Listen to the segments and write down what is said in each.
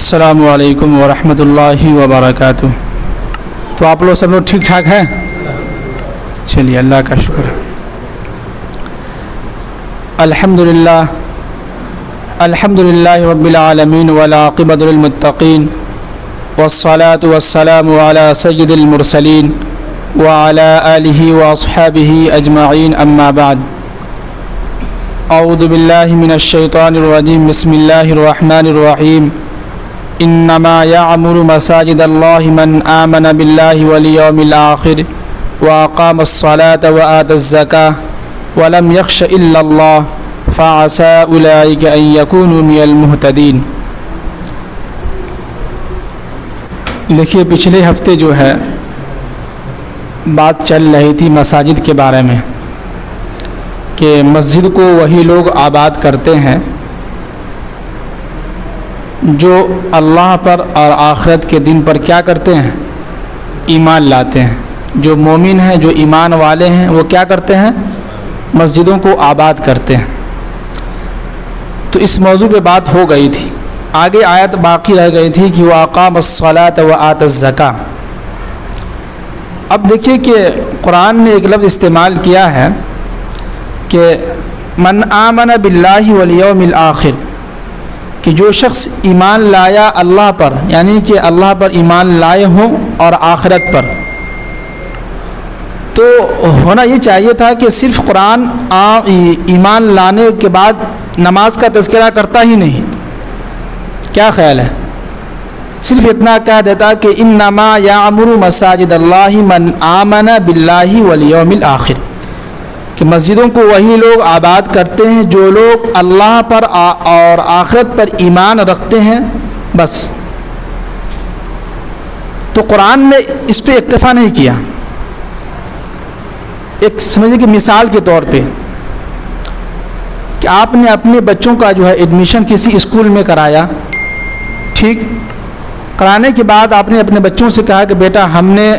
السلام علیکم ورحمۃ اللہ وبرکاتہ۔ تو آپ لوگ سب لوگ ٹھیک ٹھاک ہیں؟ چلیے اللہ کا شکر ہے۔ الحمدللہ رب العالمین والعاقبۃ للمتقین والصلاة والسلام علی سید المرسلین وعلی آلہ واصحابہ اجمعین، اما بعد۔ اعوذ باللہ من الشیطان الرجیم، بسم اللہ الرحمن الرحیم۔ انما یعمر مساجد اللہ من آمن باللہ والیوم الآخر واقام الصلاة وآتى الزکاة ولم یخش الا اللہ فعسى اولئک ان یکونوا من المہتدین۔ دیکھیے پچھلے ہفتے جو ہے بات چل رہی تھی مساجد کے بارے میں کہ مسجد کو وہی لوگ آباد کرتے ہیں جو اللہ پر اور آخرت کے دن پر کیا کرتے ہیں؟ ایمان لاتے ہیں۔ جو مومن ہیں، جو ایمان والے ہیں، وہ کیا کرتے ہیں؟ مسجدوں کو آباد کرتے ہیں۔ تو اس موضوع پہ بات ہو گئی تھی، آگے آیت باقی رہ گئی تھی کہ وَأَقَامَ الصَّلَاةَ وَآتَى الزَّكَاةَ۔ اب دیکھیے کہ قرآن نے ایک لفظ استعمال کیا ہے کہ من آمن باللہ والیوم الآخر، کہ جو شخص ایمان لایا اللہ پر، یعنی کہ اللہ پر ایمان لائے ہوں اور آخرت پر۔ تو ہونا یہ چاہیے تھا کہ صرف قرآن ایمان لانے کے بعد نماز کا تذکرہ کرتا ہی نہیں، کیا خیال ہے؟ صرف اتنا کہہ دیتا کہ انما یعمر مساجد اللہ من آمن باللہ والیوم الآخر، کہ مسجدوں کو وہی لوگ آباد کرتے ہیں جو لوگ اللہ پر اور آخرت پر ایمان رکھتے ہیں، بس۔ تو قرآن نے اس پہ اکتفا نہیں کیا۔ ایک سمجھے کہ مثال کے طور پہ کہ آپ نے اپنے بچوں کا جو ہے ایڈمیشن کسی اسکول میں کرایا، ٹھیک، کرانے کے بعد آپ نے اپنے بچوں سے کہا کہ بیٹا ہم نے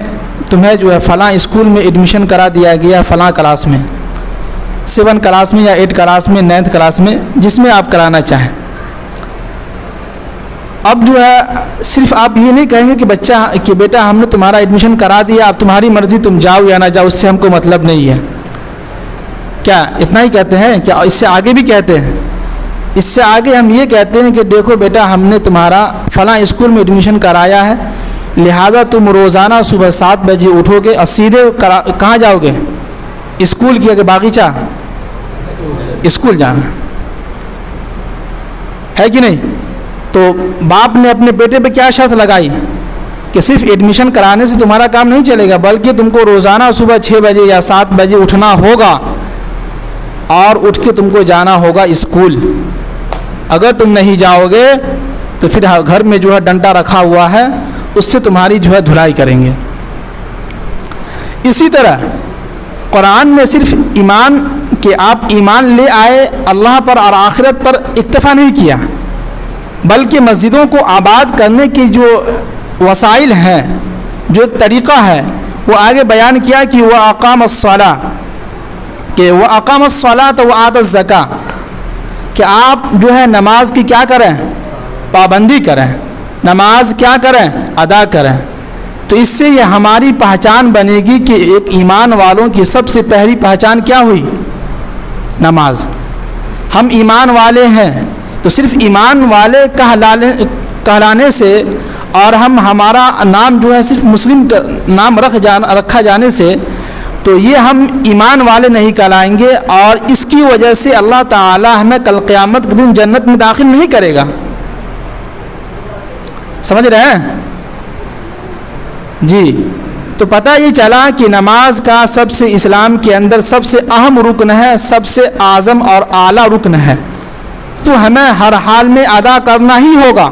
تمہیں جو ہے فلاں اسکول میں ایڈمیشن کرا دیا گیا، فلاں کلاس میں، 7 کلاس میں یا 8 کلاس میں، 9 کلاس میں، جس میں آپ کرانا چاہیں۔ اب جو ہے صرف آپ یہ نہیں کہیں گے کہ بیٹا ہم نے تمہارا ایڈمیشن کرا دیا، اب تمہاری مرضی، تم جاؤ یا نہ جاؤ، اس سے ہم کو مطلب نہیں ہے۔ کیا اتنا ہی کہتے ہیں؟ کیا اس سے آگے بھی کہتے ہیں؟ اس سے آگے ہم یہ کہتے ہیں کہ دیکھو بیٹا ہم نے تمہارا فلاں اسکول میں ایڈمیشن کرایا ہے، لہذا تم روزانہ صبح 7 بجے اٹھو گے اور سیدھے کہاں جاؤ گے؟ اسکول کی، اگر باغیچہ اسکول جانا ہے کہ نہیں؟ تو باپ نے اپنے بیٹے پہ کیا شرط لگائی کہ صرف ایڈمیشن کرانے سے تمہارا کام نہیں چلے گا، بلکہ تم کو روزانہ صبح 6 بجے یا 7 بجے اٹھنا ہوگا اور اٹھ کے تم کو جانا ہوگا اسکول۔ اگر تم نہیں جاؤ گے تو پھر گھر میں جو ہے ڈنڈا رکھا ہوا ہے، اس سے تمہاری جو ہے دھلائی کریں گے۔ اسی طرح قرآن نے صرف ایمان کہ آپ ایمان لے آئے اللہ پر اور آخرت پر اکتفا نہیں کیا، بلکہ مسجدوں کو آباد کرنے کی جو وسائل ہیں، جو طریقہ ہے، وہ آگے بیان کیا کہ وہ اقام الصلاۃ، کہ وہ اقام الصلاۃ وآتى الزکاۃ، کہ آپ جو ہے نماز کی کیا کریں؟ پابندی کریں، نماز کیا کریں؟ ادا کریں۔ تو اس سے یہ ہماری پہچان بنے گی کہ ایک ایمان والوں کی سب سے پہلی پہچان کیا ہوئی؟ نماز۔ ہم ایمان والے ہیں تو صرف ایمان والے کہلانے سے اور ہمارا نام جو ہے صرف مسلم کا نام رکھا جانے سے تو یہ ہم ایمان والے نہیں کہلائیں گے، اور اس کی وجہ سے اللہ تعالی ہمیں کل قیامت کے دن جنت میں داخل نہیں کرے گا۔ سمجھ رہے ہیں؟ جی، تو پتہ یہ چلا کہ نماز کا سب سے اسلام کے اندر سب سے اہم رکن ہے، سب سے اعظم اور اعلیٰ رکن ہے، تو ہمیں ہر حال میں ادا کرنا ہی ہوگا۔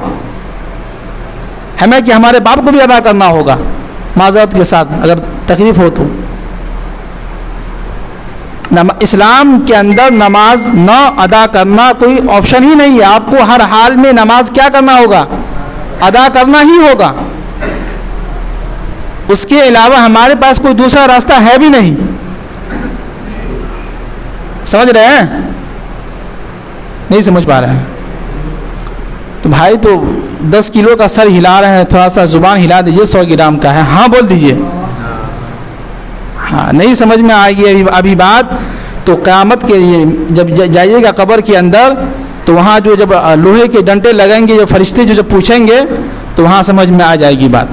ہمیں کہ ہمارے باپ کو بھی ادا کرنا ہوگا، معذرت کے ساتھ اگر تکلیف ہو تو۔ اسلام کے اندر نماز نہ ادا کرنا کوئی آپشن ہی نہیں ہے، آپ کو ہر حال میں نماز کیا کرنا ہوگا؟ ادا کرنا ہی ہوگا۔ اس کے علاوہ ہمارے پاس کوئی دوسرا راستہ ہے بھی نہیں۔ سمجھ رہے ہیں؟ نہیں سمجھ پا رہے ہیں تو بھائی، تو 10 کلو کا سر ہلا رہے ہیں, تھوڑا سا زبان ہلا دیجیے 100 گرام کا ہے, ہاں بول دیجیے. ہاں نہیں سمجھ میں آئے گی ابھی بات, تو قیامت کے جب جائیے گا قبر کے اندر, تو وہاں جو جب لوہے کے ڈنڈے لگیں گے, جو فرشتے جو جب پوچھیں گے تو وہاں سمجھ میں آ جائے گی بات.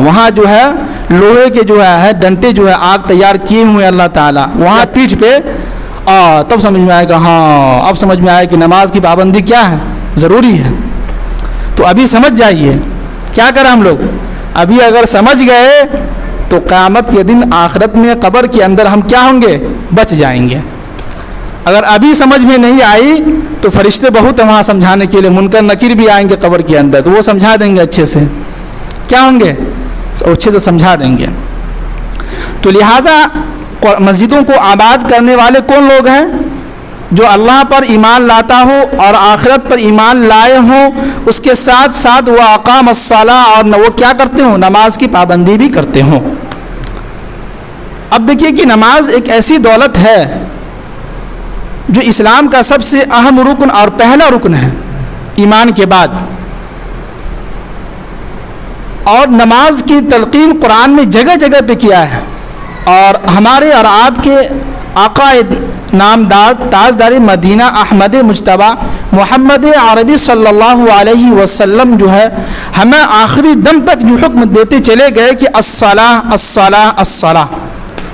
وہاں جو ہے لوہے کے جو ہے ڈنڈے جو ہے آگ تیار کیے ہوئے اللہ تعالیٰ وہاں پیٹھ پہ, تب سمجھ میں آئے گا. ہاں اب سمجھ میں آئے کہ نماز کی پابندی کیا ہے, ضروری ہے. تو ابھی سمجھ جائیے کیا کریں ہم لوگ. ابھی اگر سمجھ گئے تو قیامت کے دن آخرت میں قبر کے اندر ہم کیا ہوں گے, بچ جائیں گے. اگر ابھی سمجھ میں نہیں آئی تو فرشتے بہت ہیں وہاں سمجھانے کے لیے, منکر نکیر بھی آئیں گے قبر کے اندر, تو وہ سمجھا دیں گے اچھے سے, کیا ہوں گے, اچھے سے سمجھا دیں گے. تو لہذا مسجدوں کو آباد کرنے والے کون لوگ ہیں؟ جو اللہ پر ایمان لاتا ہو اور آخرت پر ایمان لائے ہوں, اس کے ساتھ ساتھ وہ اقام الصلاۃ, اور وہ کیا کرتے ہوں, نماز کی پابندی بھی کرتے ہوں. اب دیکھیے کہ نماز ایک ایسی دولت ہے جو اسلام کا سب سے اہم رکن اور پہلا رکن ہے ایمان کے بعد. اور نماز کی تلقین قرآن نے جگہ جگہ پہ کیا ہے, اور ہمارے اور آپ کے آقا نامدار تاجدار مدینہ احمد مجتبیٰ محمد عربی صلی اللہ علیہ وسلم جو ہے ہمیں آخری دم تک جو حکم دیتے چلے گئے کہ الصلاۃ الصلاۃ الصلاۃ,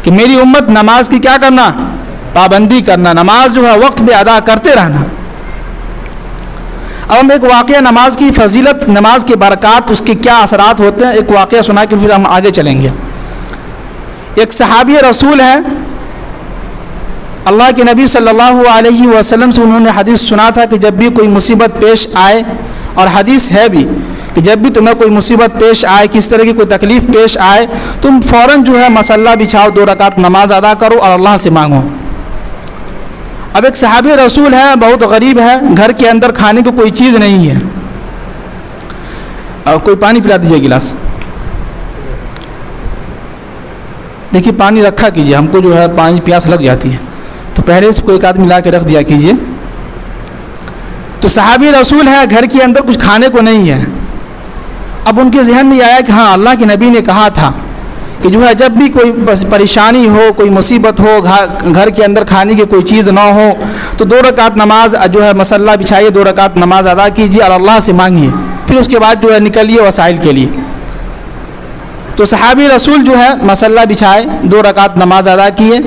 کہ میری امت نماز کی کیا کرنا, پابندی کرنا, نماز جو ہے وقت پہ ادا کرتے رہنا. اب ہم ایک واقعہ نماز کی فضیلت, نماز کے برکات, اس کے کیا اثرات ہوتے ہیں, ایک واقعہ سنا کے پھر ہم آگے چلیں گے. ایک صحابی رسول ہے, اللہ کے نبی صلی اللہ علیہ وسلم سے انہوں نے حدیث سنا تھا کہ جب بھی کوئی مصیبت پیش آئے, اور حدیث ہے بھی کہ جب بھی تمہیں کوئی مصیبت پیش آئے, کس طرح کی کوئی تکلیف پیش آئے, تم فوراً جو ہے مصلی بچھاؤ, 2 رکعت نماز ادا کرو اور اللہ سے مانگو. اب ایک صحابی رسول ہے, بہت غریب ہے, گھر کے اندر کھانے کو کوئی چیز نہیں ہے. کوئی پانی پلا دیجیے گلاس. دیکھیے پانی رکھا کیجیے, ہم کو جو ہے پانی پیاس لگ جاتی ہے, تو پہلے اس کو ایک آدمی لا کے رکھ دیا کیجیے. تو صحابی رسول ہے, گھر کے اندر کچھ کھانے کو نہیں ہے. اب ان کے ذہن میں آیا کہ ہاں اللہ کے نبی نے کہا تھا کہ جو ہے جب بھی کوئی پریشانی ہو, کوئی مصیبت ہو, گھر کے اندر کھانے کی کوئی چیز نہ ہو, تو 2 رکعت نماز جو ہے مصلی بچھائیے, 2 رکعت نماز ادا کیجیے اور اللہ سے مانگیے, پھر اس کے بعد جو ہے نکلیے وسائل کے لیے. تو صحابی رسول جو ہے مصلی بچھائے, 2 رکعت نماز ادا کیے,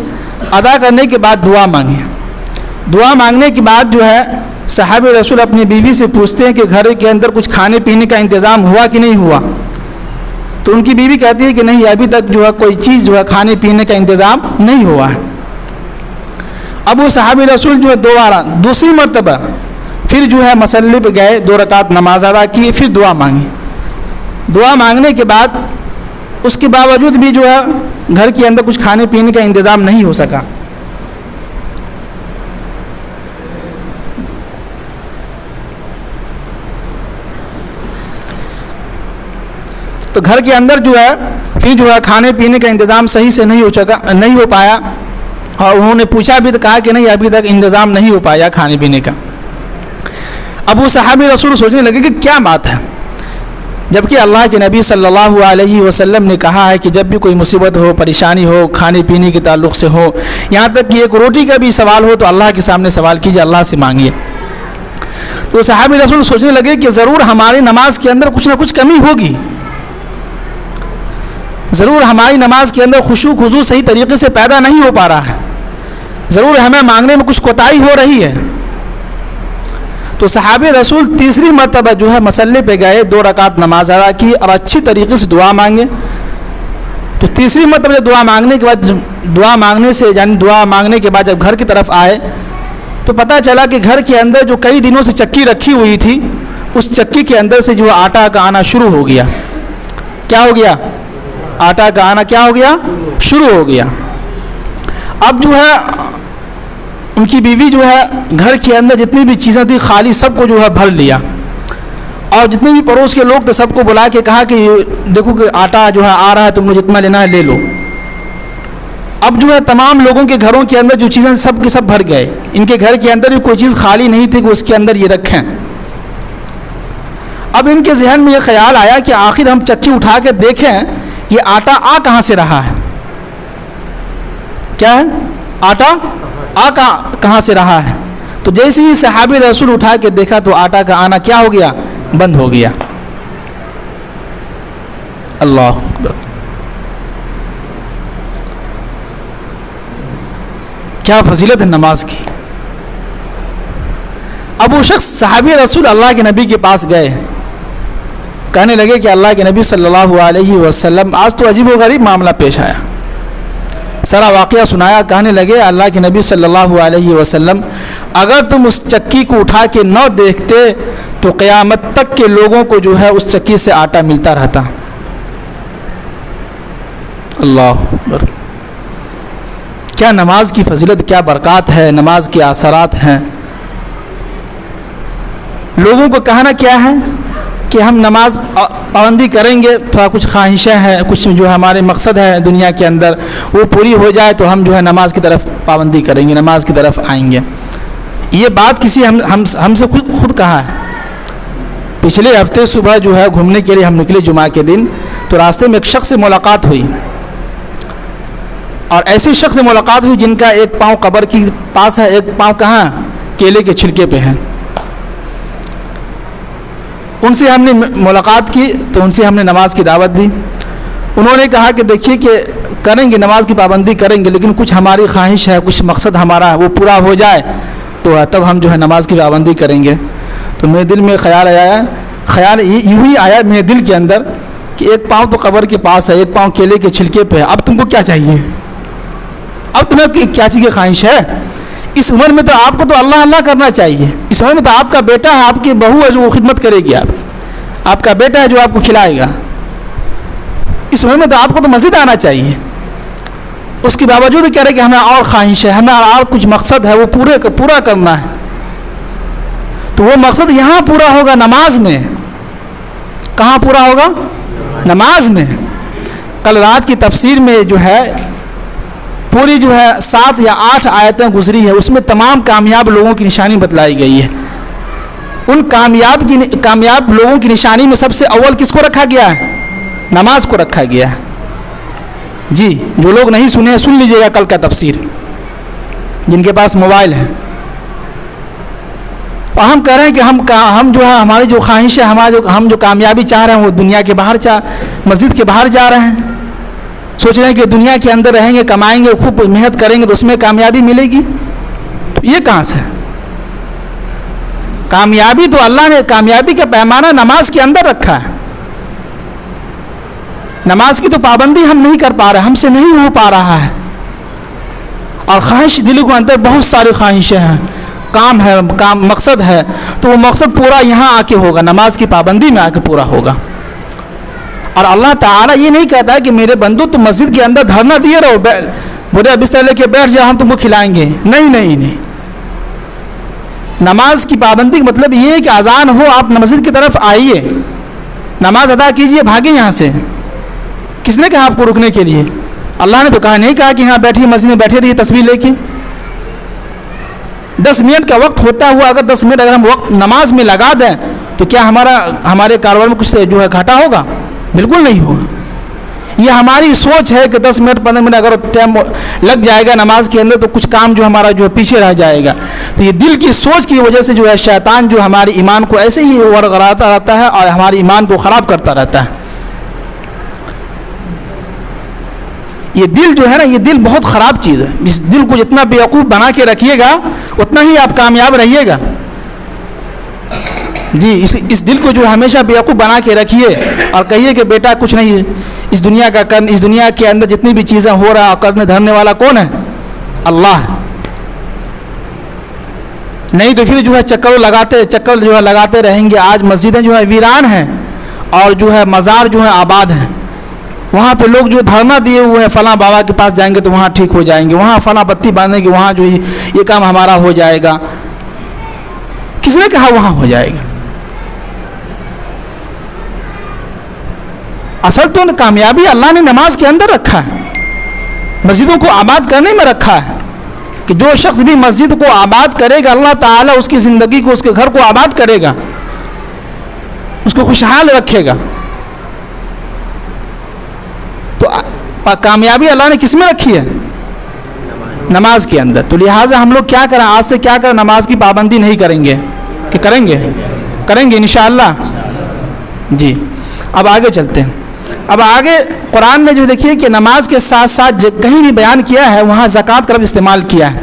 ادا کرنے کے بعد دعا مانگے. دعا مانگنے کے بعد جو ہے صحابی رسول اپنی بیوی سے پوچھتے ہیں کہ گھر کے اندر کچھ کھانے پینے کا انتظام ہوا کہ نہیں ہوا. تو ان کی بیوی کہتی ہے کہ نہیں, ابھی تک جو ہے کوئی چیز جو ہے کھانے پینے کا انتظام نہیں ہوا ہے. اب وہ صحابی رسول جو ہے دوبارہ دوسری مرتبہ پھر جو ہے مصلی پہ گئے, 2 رکعت نماز ادا کیے, پھر دعا مانگی. دعا مانگنے کے بعد اس کے باوجود بھی جو ہے گھر کے اندر کچھ کھانے پینے کا انتظام نہیں ہو سکا. تو گھر کے اندر جو ہے پھر جو ہے کھانے پینے کا انتظام صحیح سے نہیں ہو پایا, اور انہوں نے پوچھا بھی تو کہا کہ نہیں ابھی تک انتظام نہیں ہو پایا کھانے پینے کا. اب وہ صحابی رسول سوچنے لگے کہ کیا بات ہے, جبکہ اللہ کے نبی صلی اللہ علیہ وسلم نے کہا ہے کہ جب بھی کوئی مصیبت ہو, پریشانی ہو, کھانے پینے کے تعلق سے ہو, یہاں تک کہ ایک روٹی کا بھی سوال ہو تو اللہ کے سامنے سوال کیجیے, اللہ سے مانگیے. تو صحابی رسول سوچنے لگے کہ ضرور ہماری نماز کے اندر کچھ نہ کچھ کمی ہوگی, ضرور ہماری نماز کے اندر خشوع خضوع صحیح طریقے سے پیدا نہیں ہو پا رہا ہے, ضرور ہمیں مانگنے میں کچھ کوتاہی ہو رہی ہے. تو صحابہ رسول تیسری مرتبہ جو ہے مصلی پہ گئے, 2 رکعت نماز ادا کی اور اچھی طریقے سے دعا مانگے. تو تیسری مرتبہ دعا مانگنے کے بعد, دعا مانگنے کے بعد جب گھر کی طرف آئے تو پتہ چلا کہ گھر کے اندر جو کئی دنوں سے چکی رکھی ہوئی تھی, اس چکی کے اندر سے جو آٹا کا آنا شروع ہو گیا. کیا ہو گیا, آٹا کا آنا کیا ہو گیا, شروع ہو گیا. اب جو ہے ان کی بیوی جو ہے گھر کے اندر جتنی بھی چیزیں تھیں خالی سب کو جو ہے بھر لیا, اور جتنے بھی پڑوس کے لوگ تھے سب کو بلا کے کہا کہ دیکھو کہ آٹا جو ہے آ رہا ہے, تم نے جتنا لینا ہے لے لو. اب جو ہے تمام لوگوں کے گھروں کے اندر جو چیزیں سب کے سب بھر گئے, ان کے گھر کے اندر بھی کوئی چیز خالی نہیں تھی کہ اس کے اندر یہ رکھیں. اب ان کے ذہن میں یہ خیال آیا کہ آخر ہم چکی اٹھا کے دیکھیں یہ آٹا آ کہاں سے رہا ہے. کیا ہے؟ آٹا کہاں سے رہا ہے. تو جیسے ہی صحابی رسول اٹھا کے دیکھا تو آٹا کا آنا کیا ہو گیا؟ بند ہو گیا. اللہ اکبر. کیا فضیلت ہے نماز کی. اب وہ شخص صحابی رسول اللہ کے نبی کے پاس گئے, کہنے لگے کہ اللہ کے نبی صلی اللہ علیہ وسلم آج تو عجیب و غریب معاملہ پیش آیا. سارا واقعہ سنایا. کہنے لگے اللہ کے نبی صلی اللہ علیہ وسلم اگر تم اس چکی کو اٹھا کے نہ دیکھتے تو قیامت تک کے لوگوں کو جو ہے اس چکی سے آٹا ملتا رہتا. اللہ اکبر. کیا نماز کی فضیلت, کیا برکات ہے, نماز کے اثرات ہیں. لوگوں کو کہنا کیا ہے کہ ہم نماز پابندی کریں گے, تھوڑا کچھ خواہشیں ہیں, کچھ جو ہمارے مقصد ہے دنیا کے اندر وہ پوری ہو جائے تو ہم جو ہے نماز کی طرف پابندی کریں گے, نماز کی طرف آئیں گے. یہ بات کسی ہم سے خود کہا ہے. پچھلے ہفتے صبح جو ہے گھومنے کے لیے ہم نکلے جمعہ کے دن, تو راستے میں ایک شخص سے ملاقات ہوئی, اور ایسے شخص سے ملاقات ہوئی جن کا ایک پاؤں قبر کے پاس ہے, ایک پاؤں کہاں؟ کیلے کے چھلکے پہ ہے. ان سے ہم نے ملاقات کی تو ان سے ہم نے نماز کی دعوت دی. انہوں نے کہا کہ دیکھیے کہ کریں گے, نماز کی پابندی کریں گے, لیکن کچھ ہماری خواہش ہے, کچھ مقصد ہمارا وہ پورا ہو جائے تو تب ہم جو ہے نماز کی پابندی کریں گے. تو میرے دل میں خیال یوں ہی آیا میرے دل کے اندر کہ ایک پاؤں تو قبر کے پاس ہے, ایک پاؤں کیلے کے چھلکے پہ ہے, اب تم کو کیا چاہیے؟ اب تمہیں کیا چیز کی خواہش ہے؟ اس عمر میں تو آپ کو تو اللہ اللہ کرنا چاہیے. اس عمر میں تو آپ کا بیٹا ہے, آپ کی بہو ہے جو وہ خدمت کرے گی, آپ کا بیٹا ہے جو آپ کو کھلائے گا. اس عمر میں تو آپ کو تو مسجد آنا چاہیے. اس کے باوجود کہہ رہے کہ ہمیں اور خواہش ہے, ہمیں اور کچھ مقصد ہے, وہ پورا کرنا ہے. تو وہ مقصد یہاں پورا ہوگا نماز میں. کہاں پورا ہوگا؟ نماز میں. کل رات کی تفسیر میں جو ہے پوری جو ہے 7 یا 8 آیتیں گزری ہیں, اس میں تمام کامیاب لوگوں کی نشانی بتلائی گئی ہے. ان کامیاب لوگوں کی نشانی میں سب سے اول کس کو رکھا گیا ہے؟ نماز کو رکھا گیا ہے. جی, جو لوگ نہیں سنے سن لیجئے گا کل کا تفسیر, جن کے پاس موبائل ہے. اور ہم کہہ رہے ہیں کہ ہم جو ہے ہماری جو خواہش ہے, ہم جو کامیابی چاہ رہے ہیں وہ دنیا کے باہر مسجد کے باہر جا رہے ہیں. سوچ رہے ہیں کہ دنیا کے اندر رہیں گے, کمائیں گے, خوب محنت کریں گے تو اس میں کامیابی ملے گی. تو یہ کہاں سے کامیابی؟ تو اللہ نے کامیابی کا پیمانہ نماز کے اندر رکھا ہے. نماز کی تو پابندی ہم نہیں کر پا رہے, ہم سے نہیں ہو پا رہا ہے. اور خواہش دل کو اندر بہت ساری خواہشیں ہیں, کام ہے, مقصد ہے, تو وہ مقصد پورا یہاں آ کے ہوگا, نماز کی پابندی میں آ کے پورا ہوگا. اور اللہ تعالیٰ یہ نہیں کہتا ہے کہ میرے بندو تم مسجد کے اندر دھرنا دیے رہو, بولے بستر لے کے بیٹھ جاؤ, ہم تم کو کھلائیں گے. نہیں. نماز کی پابندی کا مطلب یہ ہے کہ اذان ہو, آپ مسجد کی طرف آئیے, نماز ادا کیجئے, بھاگیں یہاں سے. کس نے کہا آپ کو رکنے کے لیے؟ اللہ نے تو نہیں کہا کہ ہاں بیٹھیے, مسجد میں بیٹھے رہیے تسبیح لے کے. 10 منٹ کا وقت ہوتا ہوا اگر 10 منٹ اگر ہم وقت نماز میں لگا دیں تو کیا ہمارے کاروبار میں کچھ جو ہے گھاٹا ہوگا؟ بالکل نہیں ہوگا. یہ ہماری سوچ ہے کہ 10 منٹ 15 منٹ اگر ٹائم لگ جائے گا نماز کے اندر تو کچھ کام جو ہمارا جو ہے پیچھے رہ جائے گا. تو یہ دل کی سوچ کی وجہ سے جو ہے شیطان جو ہمارے ایمان کو ایسے ہی ورغراتا رہتا ہے اور ہمارے ایمان کو خراب کرتا رہتا ہے. یہ دل جو ہے نا, یہ دل بہت خراب چیز ہے. اس دل کو جتنا بیوقوف بنا کے رکھیے گا اتنا ہی آپ کامیاب رہیے گا. جی, اس دل کو جو ہمیشہ بیوقوف بنا کے رکھیے اور کہیے کہ بیٹا کچھ نہیں ہے, اس دنیا کے اندر جتنی بھی چیزیں ہو رہا کرنے دھرنے والا کون ہے؟ اللہ ہے. نہیں تو پھر جو ہے چکر جو ہے لگاتے رہیں گے. آج مسجدیں جو ہے ویران ہیں اور جو ہے مزار جو ہے آباد ہیں. وہاں پہ لوگ جو دھرنا دیے ہوئے ہیں, فلاں بابا کے پاس جائیں گے تو وہاں ٹھیک ہو جائیں گے, وہاں فلاں بتی باندھیں گے, وہاں جو یہ کام ہمارا ہو جائے گا. کس نے کہا وہاں ہو جائے گا؟ اصل تو کامیابی اللہ نے نماز کے اندر رکھا ہے, مسجدوں کو آباد کرنے میں رکھا ہے. کہ جو شخص بھی مسجد کو آباد کرے گا اللہ تعالیٰ اس کی زندگی کو, اس کے گھر کو آباد کرے گا. اس کو خوشحال رکھے گا. تو کامیابی اللہ نے کس میں رکھی ہے؟ نماز کے اندر. تو لہٰذا ہم لوگ کیا کریں، آج سے کیا کریں، نماز کی پابندی نہیں کریں گے کہ کریں گے انشاءاللہ. جی اب آگے چلتے ہیں. اب آگے قرآن میں جو دیکھیے کہ نماز کے ساتھ ساتھ کہیں بھی بیان کیا ہے وہاں زکوٰۃ کا لفظ استعمال کیا ہے.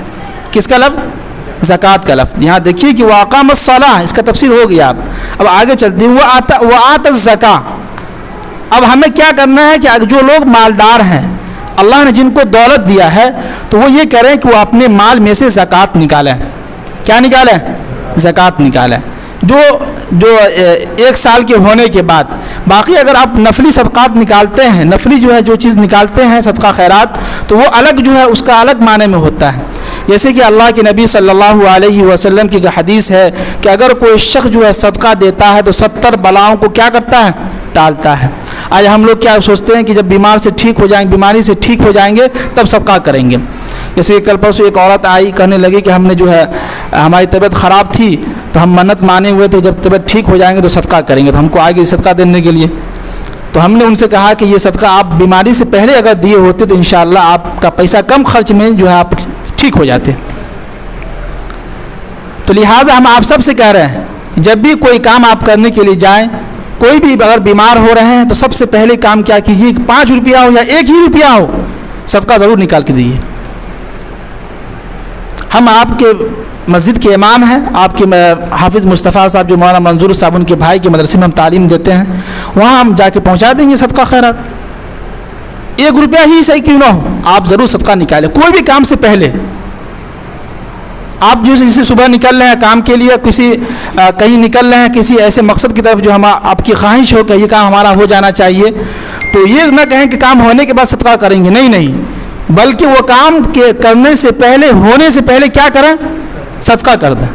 کس کا لفظ؟ زکوٰۃ کا لفظ. یہاں دیکھیے کہ واقام الصلاۃ، اس کا تفسیر ہو گیا. اب آگے چلتے ہیں. وآت الزکاۃ. اب ہمیں کیا کرنا ہے کہ جو لوگ مالدار ہیں، اللہ نے جن کو دولت دیا ہے، تو وہ یہ کریں کہ وہ اپنے مال میں سے زکوٰۃ نکالیں. کیا نکالیں؟ زکوٰۃ نکالیں. جو 1 سال کے ہونے کے بعد. باقی اگر آپ نفلی صدقات نکالتے ہیں، نفلی جو چیز نکالتے ہیں صدقہ خیرات، تو وہ الگ اس کا الگ معنی میں ہوتا ہے. جیسے کہ اللہ کے نبی صلی اللہ علیہ وسلم کی حدیث ہے کہ اگر کوئی شخص صدقہ دیتا ہے تو 70 بلاؤں کو کیا کرتا ہے؟ ٹالتا ہے. آج ہم لوگ کیا سوچتے ہیں کہ جب بیماری سے ٹھیک ہو جائیں گے تب صدقہ کریں گے. جیسے کل پرسوں ایک عورت آئی، کہنے لگی کہ ہم نے ہماری طبیعت خراب تھی تو ہم منت مانے ہوئے تھے، جب طبیعت ٹھیک ہو جائیں گے تو صدقہ کریں گے. تو ہم کو آگے صدقہ دینے کے لیے تو ہم نے ان سے کہا کہ یہ صدقہ آپ بیماری سے پہلے اگر دیے ہوتے تو انشاءاللہ آپ کا پیسہ کم خرچ میں آپ ٹھیک ہو جاتے. تو لہٰذا ہم آپ سب سے کہہ رہے ہیں جب بھی کوئی کام آپ کرنے کے لیے جائیں، کوئی بھی اگر بیمار ہو رہے ہیں تو سب سے پہلے کام کیا کیجیے، 5 روپیہ ہو یا 1 ہی روپیہ ہو، صدقہ ضرور نکال کے دیجیے. ہم آپ کے مسجد کے امام ہیں، آپ کے حافظ مصطفیٰ صاحب جو مولانا منظور صاحب ان کے بھائی کے مدرسے میں ہم تعلیم دیتے ہیں، وہاں ہم جا کے پہنچا دیں گے صدقہ خیرات. 1 روپیہ ہی صحیح کیوں نہ ہو، آپ ضرور صدقہ نکالیں. کوئی بھی کام سے پہلے آپ جیسے صبح نکل رہے ہیں کام کے لیے، کہیں نکل رہے ہیں کسی ایسے مقصد کی طرف جو آپ کی خواہش ہو کہ یہ کام ہمارا ہو جانا چاہیے، تو یہ نہ کہیں کہ کام ہونے کے بعد صدقہ کریں گے. نہیں، بلکہ وہ کام کے کرنے سے پہلے، ہونے سے پہلے کیا کریں؟ صدقہ کر دیں.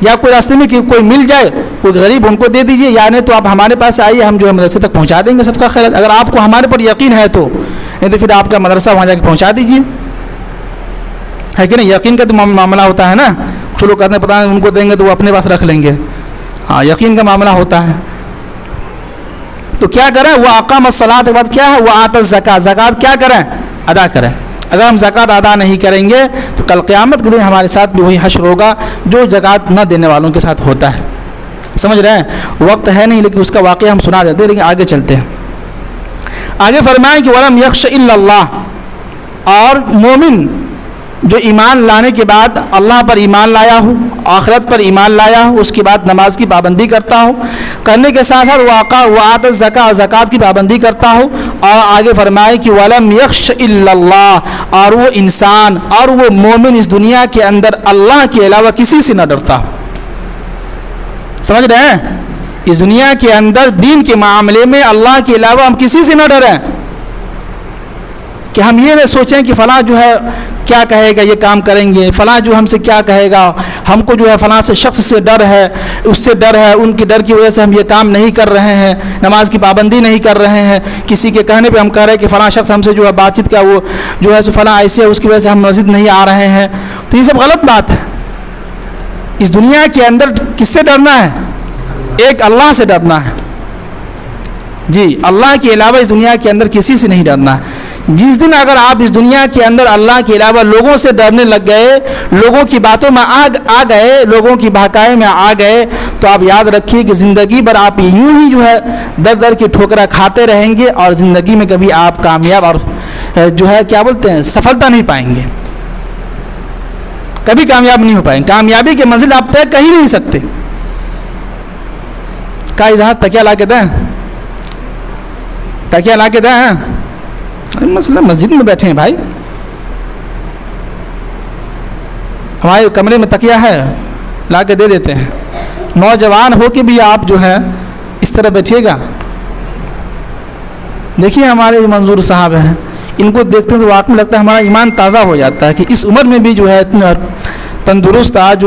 یا کوئی راستے میں کوئی مل جائے، کوئی غریب، ان کو دے دیجیے. یا نہیں تو آپ ہمارے پاس آئیے، ہم مدرسے تک پہنچا دیں گے صدقہ خیرات. اگر آپ کو ہمارے پر یقین ہے تو، نہیں تو پھر آپ کا مدرسہ وہاں جا کے پہنچا دیجیے. ہے کہ نہیں؟ یقین کا تو معاملہ ہوتا ہے نا. کچھ لوگ کہتے ہیں پتہ نہیں ان کو دیں گے تو وہ اپنے پاس رکھ لیں گے. ہاں، یقین کا معاملہ ہوتا ہے. تو کیا کریں؟ وہ اقام الصلاۃ کے بعد کیا ہے؟ وہ آت الزکاۃ. زکوٰۃ کیا کریں؟ ادا کریں. اگر ہم زکوٰۃ ادا نہیں کریں گے تو کل قیامت کے دن ہمارے ساتھ بھی وہی حشر ہوگا جو زکوٰۃ نہ دینے والوں کے ساتھ ہوتا ہے. سمجھ رہے ہیں؟ وقت ہے نہیں لیکن اس کا واقعہ ہم سنا دیتے ہیں. لیکن آگے چلتے ہیں. آگے فرمائیں کہ وَلَمْ يَخْشَ إِلَّا اللَّهُ. اور مومن جو ایمان لانے کے بعد اللہ پر ایمان لایا ہو، آخرت پر ایمان لایا ہو، اس کے بعد نماز کی پابندی کرتا ہو، کرنے کے ساتھ ساتھ وآت الزکاۃ، زکوٰۃ کی پابندی کرتا ہو. اور آگے فرمائے کہ وَلَمْ يَخْشَ إِلَّا اللَّهُ. اور وہ انسان اور وہ مومن اس دنیا کے اندر اللہ کے علاوہ کسی سے نہ ڈرتا ہو. سمجھ رہے ہیں؟ اس دنیا کے اندر دین کے معاملے میں اللہ کے علاوہ ہم کسی سے نہ ڈریں کہ ہم یہ نہ سوچیں کہ فلاں کیا کہے گا، یہ کام کریں گے، فلاں ہم سے کیا کہے گا، ہم کو فلاں سے شخص سے ڈر ہے، اس سے ڈر ہے، ان کی ڈر کی وجہ سے ہم یہ کام نہیں کر رہے ہیں، نماز کی پابندی نہیں کر رہے ہیں. کسی کے کہنے پہ ہم کہہ رہے ہیں کہ فلاں شخص ہم سے بات چیت کا وہ فلاں ایسے ہے، اس کی وجہ سے ہم مسجد نہیں آ رہے ہیں. تو یہ سب غلط بات ہے. اس دنیا کے اندر کس سے ڈرنا ہے؟ ایک اللہ سے ڈرنا ہے. جی، اللہ کے علاوہ اس دنیا کے اندر کسی سے نہیں ڈرنا ہے. جس دن اگر آپ اس دنیا کے اندر اللہ کے علاوہ لوگوں سے ڈرنے لگ گئے، لوگوں کی باتوں میں آ گئے، لوگوں کی بہکائے میں آ گئے، تو آپ یاد رکھیے کہ زندگی بھر آپ یوں ہی در کی ٹھوکریں کھاتے رہیں گے اور زندگی میں کبھی آپ کامیاب اور کیا بولتے ہیں سفلتا نہیں پائیں گے. کبھی کامیاب نہیں ہو پائیں گے. کامیابی کی منزل آپ طے کر ہی نہیں سکتے. کا اظہار تکیہ لا کے دیں، تکیہ لا کے دیں. مسئلہ مسجد میں بیٹھے ہیں بھائی، ہمارے کمرے میں تکیہ ہے، لا کے دے دیتے ہیں. نوجوان ہو کے بھی آپ اس طرح بیٹھیے گا. دیکھیے ہمارے جو منظور صاحب ہیں، ان کو دیکھتے ہیں تو واقعی لگتا ہے ہمارا ایمان تازہ ہو جاتا ہے کہ اس عمر میں بھی اتنا تندرست آج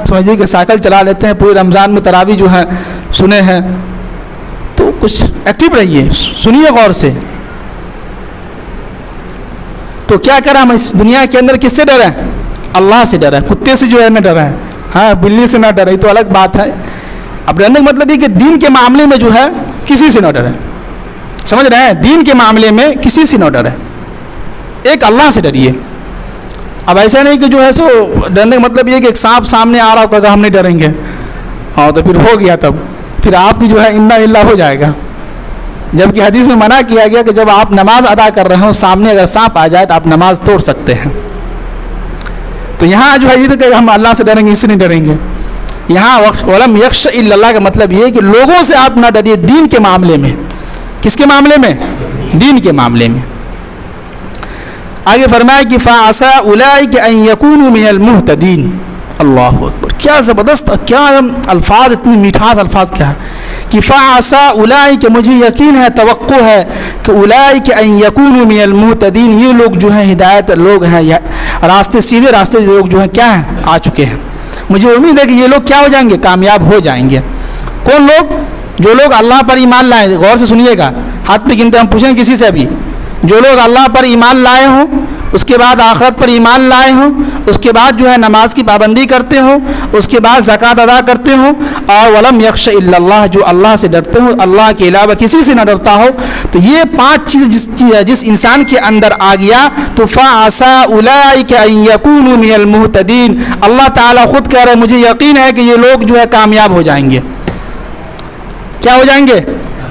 سمجھیے کہ سائیکل چلا لیتے ہیں. پورے رمضان میں تراویح سنے ہیں. تو کچھ ایکٹیو رہیے، سنیے غور سے. تو کیا کریں ہم اس دنیا کے اندر کس سے ڈریں؟ اللہ سے ڈریں. کتے سے نہ ڈریں، ہاں بلی سے نہ ڈریں، تو الگ بات ہے. اب ڈرنے کا مطلب یہ کہ دین کے معاملے میں جو ہے کسی سے نہ ڈریں. سمجھ رہے ہیں؟ دین کے معاملے میں کسی سے نہ ڈریں, ایک اللہ سے ڈریے. اب ایسا نہیں کہ جو ہے سو ڈرنے کا مطلب یہ کہ ایک سانپ سامنے آ رہا ہو کہ ہم نہیں ڈریں گے, ہاں تو پھر ہو گیا, تب پھر آپ کی جو ہے انا للہ ہو جائے گا. جبکہ حدیث میں منع کیا گیا کہ جب آپ نماز ادا کر رہے ہوں سامنے اگر سانپ آ جائے تو آپ نماز توڑ سکتے ہیں. تو یہاں جو ہے یہ کہ ہم اللہ سے ڈریں گے, اس سے نہیں ڈریں گے. یہاں ولم یخش الا اللہ کا مطلب یہ ہے کہ لوگوں سے آپ نہ ڈریے دین کے معاملے میں. کس کے معاملے میں؟ دین کے معاملے میں. آگے فرمایا کہ فعسى اولئک ان یکونوا من المہتدین. اللہ اکبر, کیا زبردست, کیا الفاظ, اتنی میٹھاس الفاظ کیا ہے کہ فعسى اولئک, مجھے یقین ہے, توقع ہے کہ اولئک ان یکونوا من المہتدین, یہ لوگ جو ہیں ہدایت لوگ ہیں, راستے سیدھے راستے لوگ جو ہیں کیا ہیں, آ چکے ہیں. مجھے امید ہے کہ یہ لوگ کیا ہو جائیں گے, کامیاب ہو جائیں گے. کون لوگ؟ جو لوگ اللہ پر ایمان لائے. غور سے سنیے گا, ہاتھ پہ گنتے, ہم پوچھیں کسی سے ابھی, جو لوگ اللہ پر ایمان لائے ہوں, اس کے بعد آخرت پر ایمان لائے ہوں, اس کے بعد جو ہے نماز کی پابندی کرتے ہوں, اس کے بعد زکوٰۃ ادا کرتے ہوں, اور ولم یخش الا اللہ, جو اللہ سے ڈرتے ہوں, اللہ کے علاوہ کسی سے نہ ڈرتا ہو. تو یہ 5 چیز جس انسان کے اندر آ گیا تو فعسى اولئک ان یکونوا من المہتدین. اللہ تعالیٰ خود کہہ رہے ہیں مجھے یقین ہے کہ یہ لوگ جو ہے کامیاب ہو جائیں گے. کیا ہو جائیں گے؟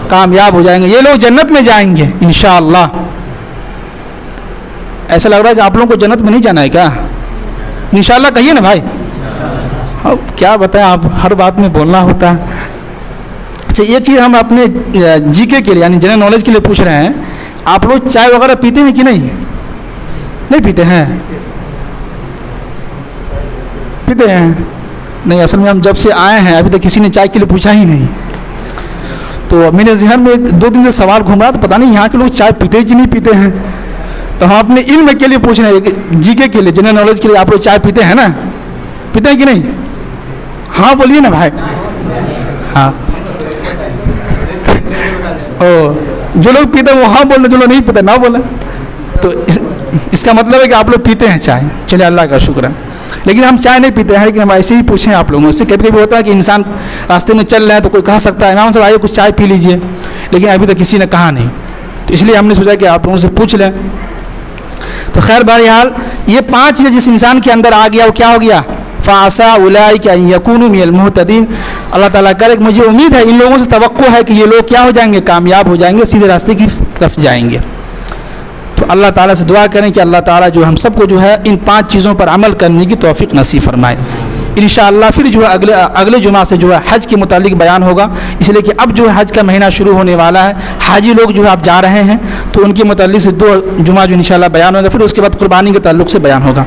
کامیاب ہو جائیں گے. یہ لوگ جنت میں جائیں گے انشاءاللہ. ایسا لگ رہا ہے کہ آپ لوگوں کو جنت میں نہیں جانا ہے کیا؟ انشاءاللہ کہیے نا بھائی. اب کیا بتائیں, آپ ہر بات میں بولنا ہوتا ہے. اچھا, ایک چیز ہم اپنے جی کے لیے یعنی جنرل نالج کے لیے پوچھ رہے ہیں, آپ لوگ چائے وغیرہ پیتے ہیں کہ نہیں؟ نہیں پیتے ہیں؟ پیتے ہیں نہیں. اصل میں ہم جب سے آئے ہیں ابھی تک کسی نے چائے کے لیے پوچھا ہی نہیں. تو میرے ذہن میں 2 دن سے سوال گھوم رہا, تو پتہ نہیں یہاں کے لوگ چائے پیتے کہ نہیں پیتے ہیں. تو ہم اپنے علم کے لیے پوچھ رہے ہیں, جی کے لیے, جنرل نالج کے لیے, آپ لوگ چائے پیتے ہیں نا؟ پیتے ہیں کہ نہیں؟ ہاں بولیے نا بھائی. ہاں, جو لوگ پیتے ہیں وہ ہاں بول رہے, جو لوگ نہیں پیتے نہ بولیں. تو اس کا مطلب ہے کہ آپ لوگ پیتے ہیں چائے. چلے اللہ کا شکر ہے. لیکن ہم چائے نہیں پیتے ہیں, لیکن ہم ایسے ہی پوچھیں آپ لوگوں سے. کبھی کبھی ہوتا ہے کہ انسان راستے میں چل رہے ہیں تو کوئی کہہ سکتا ہے امام صاحب آئیے کچھ چائے پی لیجئے, لیکن ابھی تک کسی نے کہا نہیں. تو اس لیے ہم نے سوچا کہ آپ لوگوں سے پوچھ لیں. تو خیر بہرحال یہ 5 چیزیں جس انسان کے اندر آ گیا وہ کیا ہو گیا؟ فعسى اولئک ان یکونوا من المہتدین. اللہ تعالیٰ کرے, مجھے امید ہے, ان لوگوں سے توقع ہے کہ یہ لوگ کیا ہو جائیں گے, کامیاب ہو جائیں گے, سیدھے راستے کی طرف جائیں گے. تو اللہ تعالیٰ سے دعا کریں کہ اللہ تعالیٰ جو ہم سب کو جو ہے ان 5 چیزوں پر عمل کرنے کی توفیق نصیب فرمائے. انشاءاللہ پھر جو ہے اگلے جمعہ سے جو ہے حج کے متعلق بیان ہوگا, اس لیے کہ اب جو ہے حج کا مہینہ شروع ہونے والا ہے. حاجی لوگ جو ہے آپ جا رہے ہیں تو ان کے متعلق سے 2 جمعہ جو انشاءاللہ بیان ہوگا, پھر اس کے بعد قربانی کے تعلق سے بیان ہوگا.